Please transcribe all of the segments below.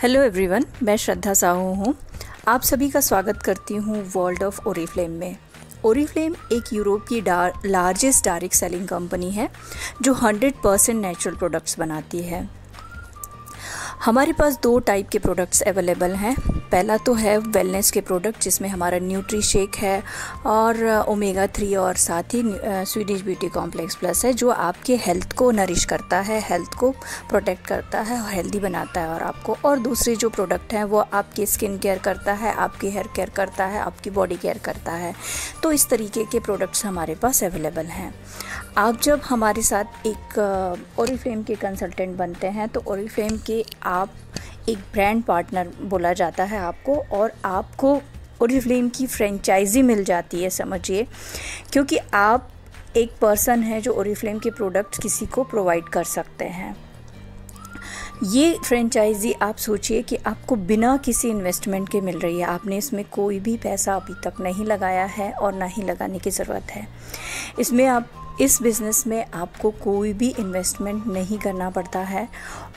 Hello everyone, मैं श्रद्धा साहू हूँ। आप सभी का स्वागत करती हूँ वर्ल्ड ऑफ ओरिफ्लेम में। ओरिफ्लेम एक यूरोप की लार्जेस्ट डायरेक्ट सेलिंग कंपनी है जो 100% नेचुरल प्रोडक्ट्स बनाती है। हमारे पास दो टाइप के प्रोडक्ट्स अवेलेबल हैं। पहला तो है वेलनेस के प्रोडक्ट, जिसमें हमारा न्यूट्री शेक है और ओमेगा 3 और साथ ही स्वीडिश ब्यूटी कॉम्प्लेक्स प्लस है, जो आपके हेल्थ को नरिश करता है, हेल्थ को प्रोटेक्ट करता है और हेल्दी बनाता है और आपको। और दूसरे जो प्रोडक्ट हैं वो आपकी स्किन केयर करता है, आपकी हेयर केयर करता है, आपकी बॉडी केयर करता है। तो इस तरीके के प्रोडक्ट्स हमारे पास अवेलेबल हैं। आप जब हमारे साथ एक ओरिफ्लेम के कंसल्टेंट बनते हैं तो ओरिफ्लेम के आप एक ब्रांड पार्टनर बोला जाता है आपको, और आपको ओरिफ्लेम की फ्रेंचाइजी मिल जाती है, समझिए, क्योंकि आप एक पर्सन हैं जो ओरिफ्लेम के प्रोडक्ट्स किसी को प्रोवाइड कर सकते हैं। ये फ्रेंचाइजी आप सोचिए कि आपको बिना किसी इन्वेस्टमेंट के मिल रही है। आपने इसमें कोई भी पैसा अभी तक नहीं लगाया है और ना ही लगाने की ज़रूरत है। इस बिज़नेस में आपको कोई भी इन्वेस्टमेंट नहीं करना पड़ता है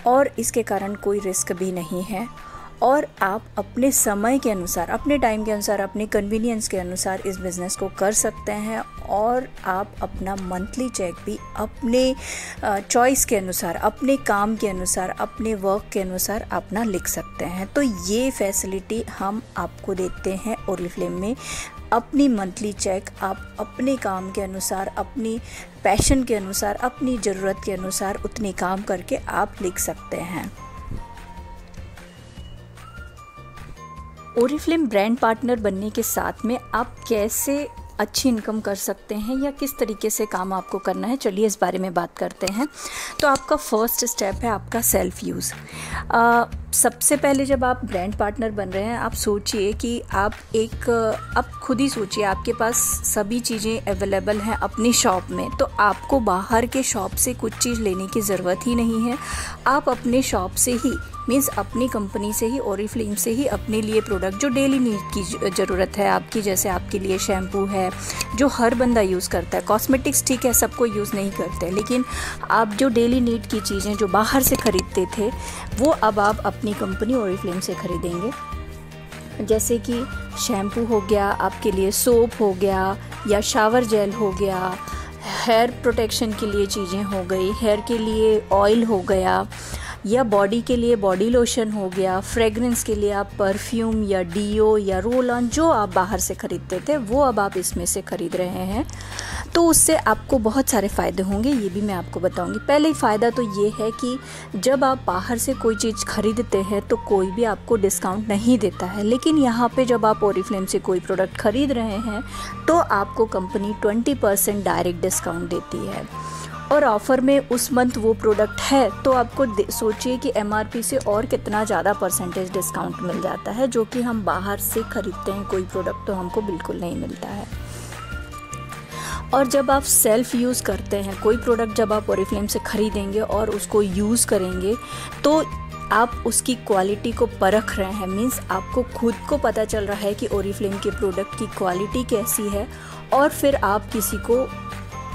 और इसके कारण कोई रिस्क भी नहीं है, और आप अपने समय के अनुसार, अपने टाइम के अनुसार, अपने कन्वीनियंस के अनुसार इस बिज़नेस को कर सकते हैं। और आप अपना मंथली चेक भी अपने चॉइस के अनुसार, अपने काम के अनुसार, अपने वर्क के अनुसार अपना लिख सकते हैं। तो ये फैसिलिटी हम आपको देते हैं ओरिफ्लेम में। अपनी मंथली चेक आप अपने काम के अनुसार, अपनी पैशन के अनुसार, अपनी ज़रूरत के अनुसार उतने काम करके आप लिख सकते हैं। ओरिफ्लेम ब्रांड पार्टनर बनने के साथ में आप कैसे अच्छी इनकम कर सकते हैं या किस तरीके से काम आपको करना है, चलिए इस बारे में बात करते हैं। तो आपका फर्स्ट स्टेप है आपका सेल्फ़ यूज़। सबसे पहले जब आप ब्रांड पार्टनर बन रहे हैं, आप सोचिए कि आप खुद ही सोचिए, आपके पास सभी चीज़ें अवेलेबल हैं अपनी शॉप में, तो आपको बाहर के शॉप से कुछ चीज़ लेने की ज़रूरत ही नहीं है। आप अपने शॉप से ही, मीन्स अपनी कंपनी से ही, ओरिफ्लेम से ही अपने लिए प्रोडक्ट जो डेली नीड की ज़रूरत है आपकी, जैसे आपके लिए शैम्पू है जो हर बंदा यूज़ करता है, कॉस्मेटिक्स ठीक है सबको यूज़ नहीं करते, लेकिन आप जो डेली नीड की चीज़ें जो बाहर से ख़रीदते थे वो अब आप अपनी कंपनी ओरिफ्लेम से ख़रीदेंगे। जैसे कि शैम्पू हो गया, आपके लिए सोप हो गया या शावर जेल हो गया, हेयर प्रोटेक्शन के लिए चीज़ें हो गई, हेयर के लिए ऑयल हो गया, या बॉडी के लिए बॉडी लोशन हो गया, फ्रेगरेंस के लिए आप परफ्यूम या डीओ या रोल ऑन जो आप बाहर से ख़रीदते थे वो अब आप इसमें से ख़रीद रहे हैं। तो उससे आपको बहुत सारे फ़ायदे होंगे, ये भी मैं आपको बताऊंगी। पहले फ़ायदा तो ये है कि जब आप बाहर से कोई चीज़ ख़रीदते हैं तो कोई भी आपको डिस्काउंट नहीं देता है, लेकिन यहाँ पे जब आप ओरिफ्लेम से कोई प्रोडक्ट ख़रीद रहे हैं तो आपको कंपनी 20% डायरेक्ट डिस्काउंट देती है। और ऑफ़र में उस मंथ वो प्रोडक्ट है तो आपको सोचिए कि एमआरपी से और कितना ज़्यादा परसेंटेज डिस्काउंट मिल जाता है, जो कि हम बाहर से ख़रीदते हैं कोई प्रोडक्ट तो हमको बिल्कुल नहीं मिलता है। और जब आप सेल्फ़ यूज़ करते हैं कोई प्रोडक्ट, जब आप ओरिफ्लेम से ख़रीदेंगे और उसको यूज़ करेंगे तो आप उसकी क्वालिटी को परख रहे हैं, मीन्स आपको खुद को पता चल रहा है कि ओरिफ्लेम के प्रोडक्ट की क्वालिटी कैसी है, और फिर आप किसी को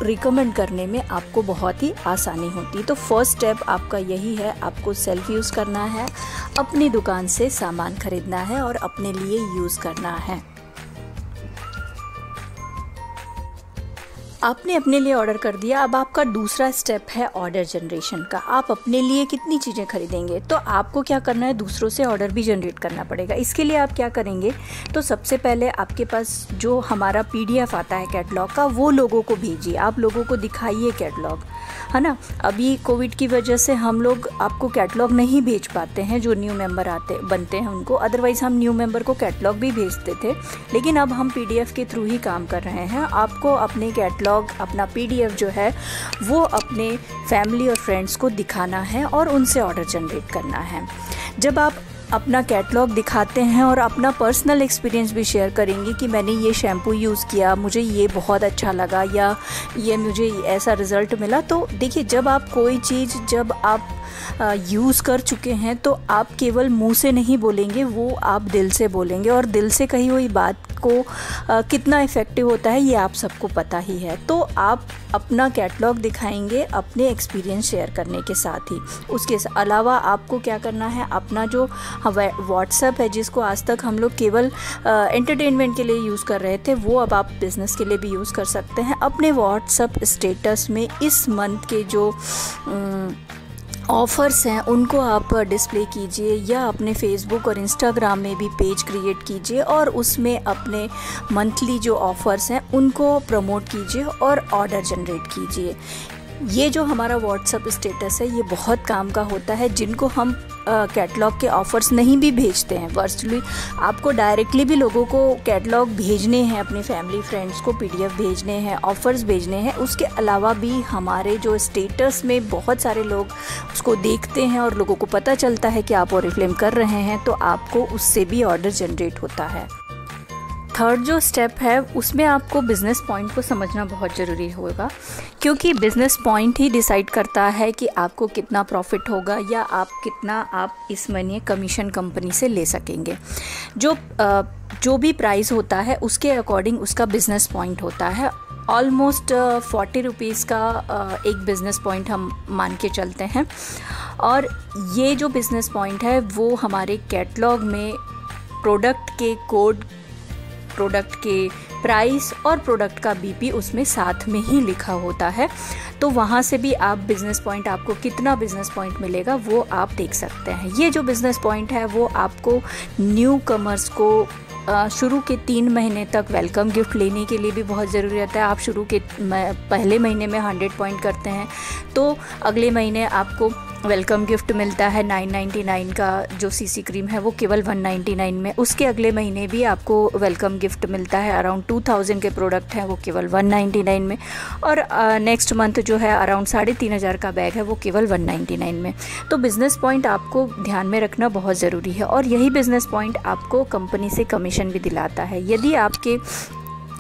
रिकमेंड करने में आपको बहुत ही आसानी होती है। तो फर्स्ट स्टेप आपका यही है, आपको सेल्फ यूज़ करना है, अपनी दुकान से सामान खरीदना है और अपने लिए यूज़ करना है। आपने अपने लिए ऑर्डर कर दिया, अब आपका दूसरा स्टेप है ऑर्डर जनरेशन का। आप अपने लिए कितनी चीज़ें खरीदेंगे, तो आपको क्या करना है, दूसरों से ऑर्डर भी जनरेट करना पड़ेगा। इसके लिए आप क्या करेंगे, तो सबसे पहले आपके पास जो हमारा PDF आता है कैटलॉग का, वो लोगों को भेजिए, आप लोगों को दिखाइए कैटलॉग, है ना। अभी कोविड की वजह से हम लोग आपको कैटलॉग नहीं भेज पाते हैं, जो न्यू मेंबर बनते हैं उनको, अदरवाइज़ हम न्यू मेंबर को कैटलॉग भी भेजते थे, लेकिन अब हम PDF के थ्रू ही काम कर रहे हैं। आपको अपने कैटलॉग, अपना PDF जो है वो अपने फैमिली और फ्रेंड्स को दिखाना है और उनसे ऑर्डर जनरेट करना है। जब आप अपना कैटलॉग दिखाते हैं और अपना पर्सनल एक्सपीरियंस भी शेयर करेंगे कि मैंने ये शैम्पू यूज़ किया, मुझे ये बहुत अच्छा लगा, या ये मुझे ऐसा रिज़ल्ट मिला, तो देखिए जब आप कोई चीज़ जब आप यूज़ कर चुके हैं तो आप केवल मुंह से नहीं बोलेंगे, वो आप दिल से बोलेंगे, और दिल से कही हुई बात को कितना इफ़ेक्टिव होता है ये आप सबको पता ही है। तो आप अपना कैटलॉग दिखाएंगे अपने एक्सपीरियंस शेयर करने के साथ ही। उसके अलावा आपको क्या करना है, अपना जो व्हाट्सएप है जिसको आज तक हम लोग केवल एंटरटेनमेंट के लिए यूज़ कर रहे थे, वो अब आप बिज़नेस के लिए भी यूज़ कर सकते हैं। अपने व्हाट्सएप स्टेटस में इस मंथ के जो ऑफ़र्स हैं उनको आप डिस्प्ले कीजिए, या अपने फेसबुक और इंस्टाग्राम में भी पेज क्रिएट कीजिए और उसमें अपने मंथली जो ऑफ़र्स हैं उनको प्रमोट कीजिए और ऑर्डर जनरेट कीजिए। ये जो हमारा व्हाट्सएप स्टेटस है ये बहुत काम का होता है। जिनको हम कैटलॉग के ऑफ़र्स नहीं भी भेजते हैं, वर्चुअली आपको डायरेक्टली भी लोगों को कैटलॉग भेजने हैं, अपने फैमिली फ्रेंड्स को पीडीएफ भेजने हैं, ऑफ़र्स भेजने हैं, उसके अलावा भी हमारे जो स्टेटस में बहुत सारे लोग उसको देखते हैं और लोगों को पता चलता है कि आप ओरिफ्लेम कर रहे हैं, तो आपको उससे भी ऑर्डर जनरेट होता है। थर्ड जो स्टेप है उसमें आपको बिज़नेस पॉइंट को समझना बहुत ज़रूरी होगा, क्योंकि बिज़नेस पॉइंट ही डिसाइड करता है कि आपको कितना प्रॉफिट होगा या आप इस महीने कमीशन कंपनी से ले सकेंगे। जो भी प्राइस होता है उसके अकॉर्डिंग उसका बिज़नेस पॉइंट होता है। ऑलमोस्ट 40 रुपीज़ का एक बिज़नेस पॉइंट हम मान के चलते हैं, और ये जो बिज़नेस पॉइंट है वो हमारे कैटलॉग में प्रोडक्ट के कोड, प्रोडक्ट के प्राइस और प्रोडक्ट का बीपी उसमें साथ में ही लिखा होता है। तो वहाँ से भी आप बिज़नेस पॉइंट, आपको कितना बिज़नेस पॉइंट मिलेगा वो आप देख सकते हैं। ये जो बिज़नेस पॉइंट है वो आपको न्यू कमर्स को शुरू के 3 महीने तक वेलकम गिफ्ट लेने के लिए भी बहुत ज़रूरी रहता है। आप शुरू के पहले महीने में 100 पॉइंट करते हैं तो अगले महीने आपको वेलकम गिफ्ट मिलता है 999 का। जो सीसी क्रीम है वो केवल 199 में। उसके अगले महीने भी आपको वेलकम गिफ्ट मिलता है, अराउंड 2000 के प्रोडक्ट हैं वो केवल 199 में। और नेक्स्ट मंथ जो है अराउंड 3500 का बैग है वो केवल 199 में। तो बिज़नेस पॉइंट आपको ध्यान में रखना बहुत ज़रूरी है, और यही बिज़नेस पॉइंट आपको कंपनी से कमीशन भी दिलाता है। यदि आपके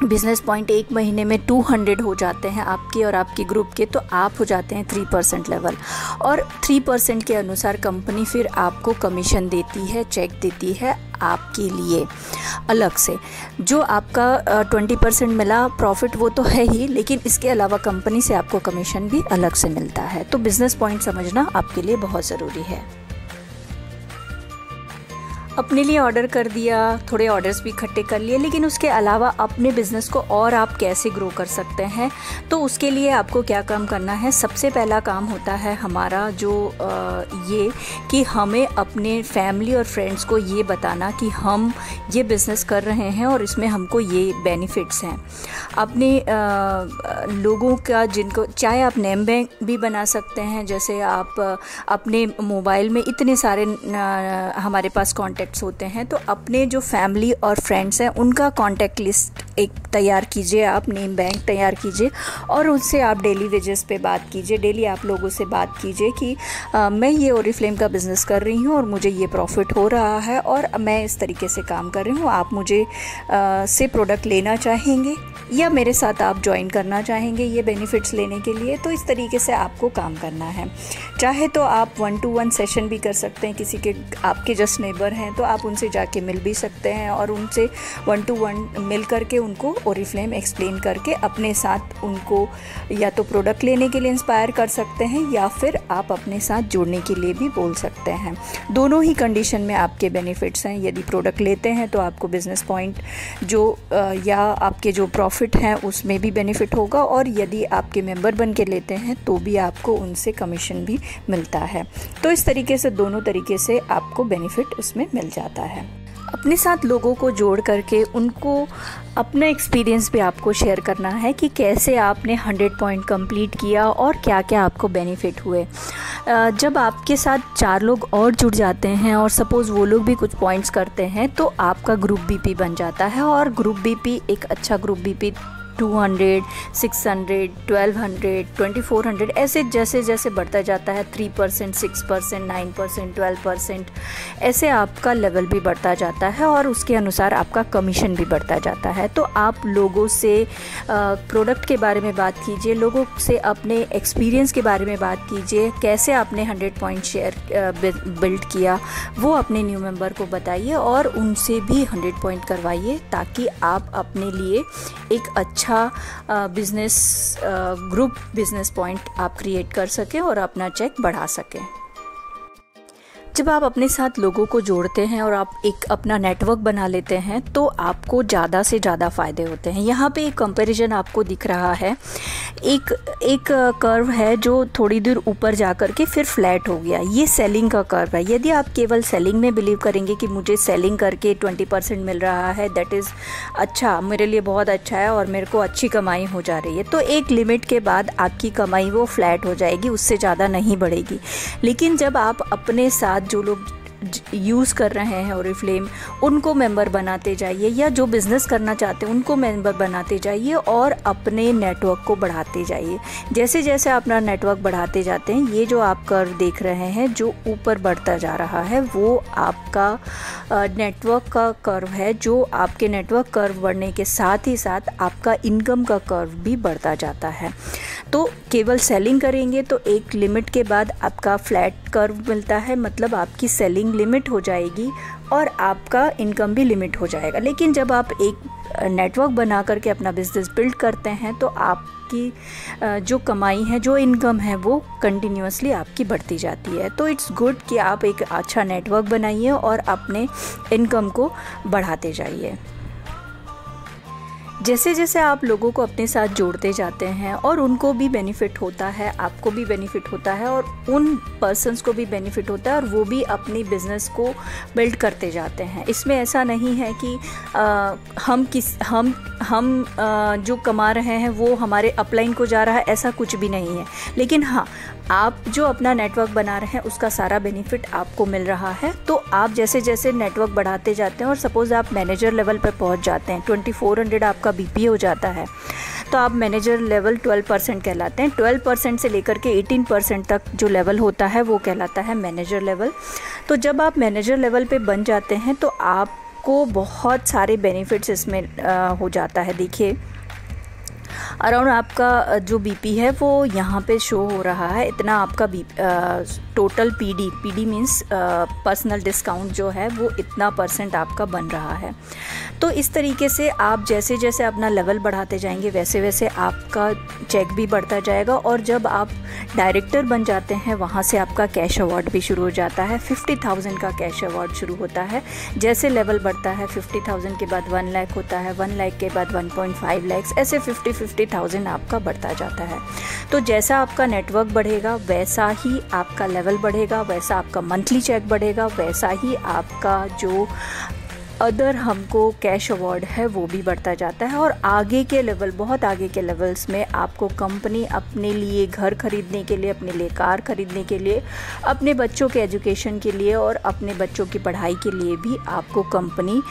बिज़नेस पॉइंट एक महीने में 200 हो जाते हैं आपके और आपके ग्रुप के, तो आप हो जाते हैं 3% लेवल, और 3% के अनुसार कंपनी फिर आपको कमीशन देती है, चेक देती है आपके लिए अलग से। जो आपका 20% मिला प्रॉफिट वो तो है ही, लेकिन इसके अलावा कंपनी से आपको कमीशन भी अलग से मिलता है। तो बिज़नेस पॉइंट समझना आपके लिए बहुत ज़रूरी है। अपने लिए ऑर्डर कर दिया, थोड़े ऑर्डर्स भी इकट्ठे कर लिए, लेकिन उसके अलावा अपने बिज़नेस को और आप कैसे ग्रो कर सकते हैं, तो उसके लिए आपको क्या काम करना है। सबसे पहला काम होता है हमारा जो ये कि हमें अपने फैमिली और फ्रेंड्स को ये बताना कि हम ये बिज़नेस कर रहे हैं और इसमें हमको ये बेनिफिट्स हैं। अपने लोगों का, जिनको चाहे आप नेम बैंक भी बना सकते हैं, जैसे आप अपने मोबाइल में इतने सारे हमारे पास कॉन्टैक्ट्स होते हैं, तो अपने जो फैमिली और फ्रेंड्स हैं उनका कॉन्टैक्ट लिस्ट एक तैयार कीजिए, आप नेम बैंक तैयार कीजिए और उनसे आप डेली वेजेस पे बात कीजिए। डेली आप लोगों से बात कीजिए कि मैं ये ओरिफ्लेम का बिज़नेस कर रही हूँ और मुझे ये प्रॉफिट हो रहा है और मैं इस तरीके से काम कर रही हूँ, आप मुझे से प्रोडक्ट लेना चाहेंगे या मेरे साथ आप ज्वाइन करना चाहेंगे ये बेनिफिट्स लेने के लिए। तो इस तरीके से आपको काम करना है। चाहे तो आप 1-to-1 सेशन भी कर सकते हैं, किसी के आपके जस्ट नेबर हैं तो आप उनसे जाके मिल भी सकते हैं और उनसे 1-to-1 मिल करके उनको ओरिफ्लेम एक्सप्लेन करके अपने साथ उनको या तो प्रोडक्ट लेने के लिए इंस्पायर कर सकते हैं या फिर आप अपने साथ जुड़ने के लिए भी बोल सकते हैं। दोनों ही कंडीशन में आपके बेनिफिट्स हैं। यदि प्रोडक्ट लेते हैं तो आपको बिज़नेस पॉइंट जो या आपके जो प्रॉफिट है उसमें भी बेनिफिट होगा, और यदि आपके मेंबर बन के लेते हैं तो भी आपको उनसे कमीशन भी मिलता है। तो इस तरीके से दोनों तरीके से आपको बेनिफिट उसमें मिल जाता है। अपने साथ लोगों को जोड़ करके उनको अपना एक्सपीरियंस भी आपको शेयर करना है कि कैसे आपने 100 पॉइंट कंप्लीट किया और क्या क्या आपको बेनिफिट हुए। जब आपके साथ 4 लोग और जुड़ जाते हैं और सपोज़ वो लोग भी कुछ पॉइंट्स करते हैं तो आपका ग्रुप बीपी बन जाता है, और ग्रुप बीपी एक अच्छा ग्रुप बीपी 200, 600, 1200, 2400, ऐसे जैसे जैसे बढ़ता जाता है 3%, 6%, 9%, 12%, ऐसे आपका लेवल भी बढ़ता जाता है और उसके अनुसार आपका कमीशन भी बढ़ता जाता है। तो आप लोगों से प्रोडक्ट के बारे में बात कीजिए, लोगों से अपने एक्सपीरियंस के बारे में बात कीजिए, कैसे आपने 100 पॉइंट शेयर बिल्ड किया वो अपने न्यू मेंबर को बताइए और उनसे भी 100 पॉइंट करवाइए, ताकि आप अपने लिए एक अच्छा बिजनेस ग्रुप बिजनेस पॉइंट आप क्रिएट कर सकें और अपना चेक बढ़ा सकें। जब आप अपने साथ लोगों को जोड़ते हैं और आप एक अपना नेटवर्क बना लेते हैं तो आपको ज़्यादा से ज़्यादा फ़ायदे होते हैं। यहाँ पे एक कंपैरिजन आपको दिख रहा है, एक कर्व है जो थोड़ी दूर ऊपर जा कर के फिर फ्लैट हो गया, ये सेलिंग का कर्व है। यदि आप केवल सेलिंग में बिलीव करेंगे कि मुझे सेलिंग करके 20% मिल रहा है, दैट इज़ अच्छा, मेरे लिए बहुत अच्छा है और मेरे को अच्छी कमाई हो जा रही है, तो एक लिमिट के बाद आपकी कमाई वो फ्लैट हो जाएगी, उससे ज़्यादा नहीं बढ़ेगी। लेकिन जब आप अपने साथ जो लोग यूज़ कर रहे हैं ओरिफ्लेम उनको मेंबर बनाते जाइए, या जो बिज़नेस करना चाहते हैं उनको मेंबर बनाते जाइए और अपने नेटवर्क को बढ़ाते जाइए। जैसे जैसे अपना नेटवर्क बढ़ाते जाते हैं, ये जो आप कर्व देख रहे हैं जो ऊपर बढ़ता जा रहा है वो आपका नेटवर्क का कर्व है, जो आपके नेटवर्क कर्व बढ़ने के साथ ही साथ आपका इनकम का कर्व भी बढ़ता जाता है। तो केवल सेलिंग करेंगे तो एक लिमिट के बाद आपका फ्लैट कर्व मिलता है, मतलब आपकी सेलिंग लिमिट हो जाएगी और आपका इनकम भी लिमिट हो जाएगा। लेकिन जब आप एक नेटवर्क बना करके अपना बिज़नेस बिल्ड करते हैं तो आपकी जो कमाई है, जो इनकम है, वो कंटिन्यूसली आपकी बढ़ती जाती है। तो इट्स गुड कि आप एक अच्छा नेटवर्क बनाइए और अपने इनकम को बढ़ाते जाइए। जैसे जैसे आप लोगों को अपने साथ जोड़ते जाते हैं और उनको भी बेनिफिट होता है, आपको भी बेनिफिट होता है और उन पर्सन्स को भी बेनिफिट होता है और वो भी अपनी बिज़नेस को बिल्ड करते जाते हैं। इसमें ऐसा नहीं है कि हम जो कमा रहे हैं वो हमारे अपलाइन को जा रहा है, ऐसा कुछ भी नहीं है। लेकिन हाँ, आप जो अपना नेटवर्क बना रहे हैं उसका सारा बेनिफिट आपको मिल रहा है। तो आप जैसे जैसे नेटवर्क बढ़ाते जाते हैं और सपोज़ आप मैनेजर लेवल पर पहुंच जाते हैं, 2400 आपका बीपी हो जाता है, तो आप मैनेजर लेवल 12% कहलाते हैं। 12% से लेकर के 18% तक जो लेवल होता है वो कहलाता है मैनेजर लेवल। तो जब आप मैनेजर लेवल पे बन जाते हैं तो आपको बहुत सारे बेनिफिट्स इसमें हो जाता है। देखिए, अराउंड आपका जो बीपी है वो यहाँ पे शो हो रहा है, इतना आपका total PD means personal discount जो है वो इतना % आपका बन रहा है। तो इस तरीके से आप जैसे जैसे अपना लेवल बढ़ाते जाएंगे वैसे वैसे आपका चेक भी बढ़ता जाएगा। और जब आप डायरेक्टर बन जाते हैं वहाँ से आपका कैश अवार्ड भी शुरू हो जाता है। 50,000 का कैश अवार्ड शुरू होता है। जैसे लेवल बढ़ता है 50,000 के बाद 1 लाख होता है, 1 लाख के बाद 1.5 लाख, ऐसे 50,000 आपका बढ़ता जाता है। तो जैसा आपका नेटवर्क बढ़ेगा वैसा ही आपका लेवल बढ़ेगा, वैसा आपका मंथली चेक बढ़ेगा, वैसा ही आपका जो अदर हमको कैश अवार्ड है वो भी बढ़ता जाता है। और आगे के लेवल, बहुत आगे के लेवल्स में आपको कंपनी अपने लिए घर खरीदने के लिए, अपने लिए कार खरीदने के लिए, अपने बच्चों के एजुकेशन के लिए और अपने बच्चों की पढ़ाई के लिए भी आपको कंपनी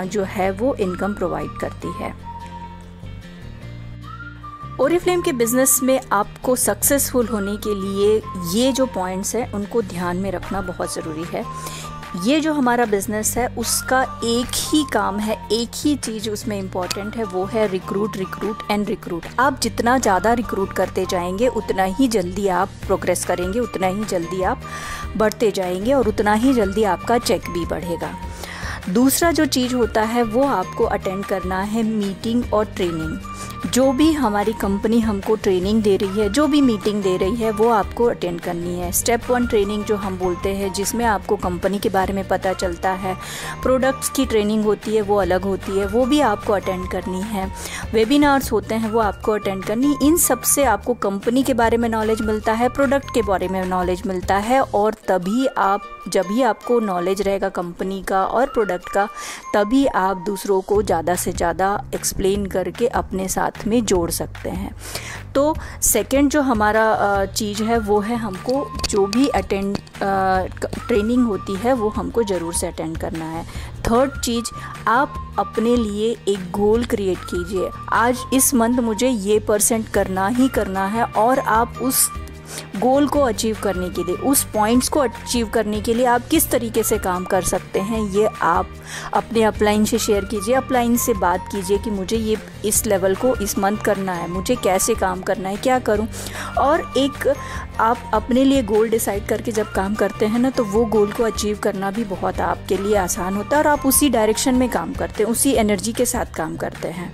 जो है वो इनकम प्रोवाइड करती है। ओरिफ्लेम के बिज़नेस में आपको सक्सेसफुल होने के लिए ये जो पॉइंट्स हैं उनको ध्यान में रखना बहुत ज़रूरी है। ये जो हमारा बिज़नेस है उसका एक ही काम है, एक ही चीज़ उसमें इम्पॉर्टेंट है, वो है रिक्रूट एंड रिक्रूट। आप जितना ज़्यादा रिक्रूट करते जाएंगे उतना ही जल्दी आप प्रोग्रेस करेंगे, उतना ही जल्दी आप बढ़ते जाएंगे और उतना ही जल्दी आपका चेक भी बढ़ेगा। दूसरा जो चीज़ होता है वो आपको अटेंड करना है मीटिंग और ट्रेनिंग। जो भी हमारी कंपनी हमको ट्रेनिंग दे रही है, जो भी मीटिंग दे रही है, वो आपको अटेंड करनी है। स्टेप 1 ट्रेनिंग जो हम बोलते हैं, जिसमें आपको कंपनी के बारे में पता चलता है, प्रोडक्ट्स की ट्रेनिंग होती है वो अलग होती है, वो भी आपको अटेंड करनी है। वेबिनार्स होते हैं वो आपको अटेंड करनी। इन सब से आपको कंपनी के बारे में नॉलेज मिलता है, प्रोडक्ट के बारे में नॉलेज मिलता है। और तभी आप, जब भी आपको नॉलेज रहेगा कंपनी का और प्रोडक्ट का, तभी आप दूसरों को ज़्यादा से ज़्यादा एक्सप्लेन करके अपने अपने साथ में जोड़ सकते हैं। तो सेकंड जो हमारा चीज़ है वो है हमको जो भी ट्रेनिंग होती है वो हमको ज़रूर से अटेंड करना है। थर्ड चीज़, आप अपने लिए एक गोल क्रिएट कीजिए। आज इस मंथ मुझे ये % करना ही करना है, और आप उस गोल को अचीव करने के लिए, उस पॉइंट्स को अचीव करने के लिए आप किस तरीके से काम कर सकते हैं, ये आप अपने अपलाइन से शेयर कीजिए। अपलाइन से बात कीजिए कि मुझे ये इस लेवल को इस मंथ करना है, मुझे कैसे काम करना है, क्या करूं। और एक आप अपने लिए गोल डिसाइड करके जब काम करते हैं ना, तो वो गोल को अचीव करना भी बहुत आपके लिए आसान होता है, और आप उसी डायरेक्शन में काम करते हैं, उसी एनर्जी के साथ काम करते हैं।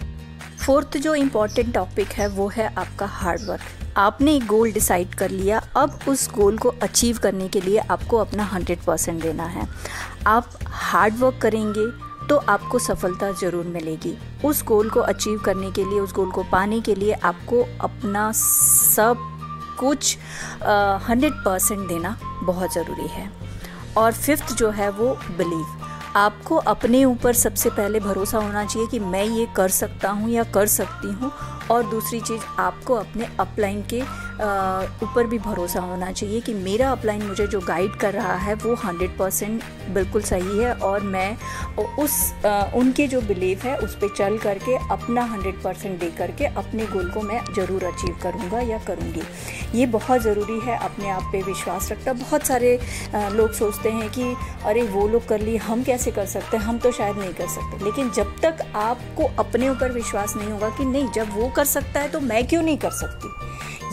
फोर्थ जो इम्पॉर्टेंट टॉपिक है वो है आपका हार्ड वर्क। आपने एक गोल डिसाइड कर लिया, अब उस गोल को अचीव करने के लिए आपको अपना 100% देना है। आप हार्ड वर्क करेंगे तो आपको सफलता ज़रूर मिलेगी। उस गोल को अचीव करने के लिए, उस गोल को पाने के लिए आपको अपना सब कुछ 100% देना बहुत ज़रूरी है। और फिफ्थ जो है वो बिलीव। आपको अपने ऊपर सबसे पहले भरोसा होना चाहिए कि मैं ये कर सकता हूँ या कर सकती हूँ। और दूसरी चीज़, आपको अपने अपलाइन के ऊपर भी भरोसा होना चाहिए कि मेरा अपलाइन मुझे जो गाइड कर रहा है वो 100% बिल्कुल सही है, और मैं उनके जो बिलीफ है उस पर चल करके अपना 100% दे करके अपने गोल को मैं ज़रूर अचीव करूँगा या करूँगी। ये बहुत ज़रूरी है, अपने आप पे विश्वास रखना। बहुत सारे लोग सोचते हैं कि अरे वो लोग कर लिए, हम कैसे कर सकते हैं, हम तो शायद नहीं कर सकते। लेकिन जब तक आपको अपने ऊपर विश्वास नहीं होगा कि नहीं, जब वो कर सकता है तो मैं क्यों नहीं कर सकती,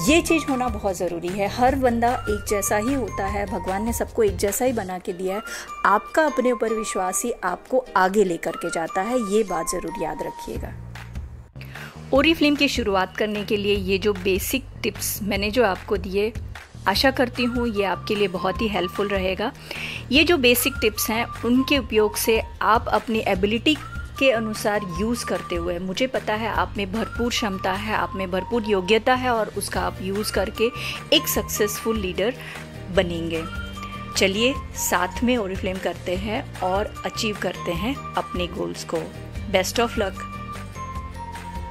ये चीज़ होना बहुत ज़रूरी है। हर बंदा एक जैसा ही होता है, भगवान ने सबको एक जैसा ही बना के दिया है। आपका अपने ऊपर विश्वास ही आपको आगे लेकर के जाता है, ये बात ज़रूर याद रखिएगा। ओरीफ्लेम की शुरुआत करने के लिए ये जो बेसिक टिप्स मैंने जो आपको दिए, आशा करती हूँ ये आपके लिए बहुत ही हेल्पफुल रहेगा। ये जो बेसिक टिप्स हैं उनके उपयोग से आप अपनी एबिलिटी के अनुसार यूज़ करते हुए, मुझे पता है आप में भरपूर क्षमता है, आप में भरपूर योग्यता है, और उसका आप यूज़ करके एक सक्सेसफुल लीडर बनेंगे। चलिए साथ में ओरीफ्लेम करते हैं और अचीव करते हैं अपने गोल्स को। Best of luck.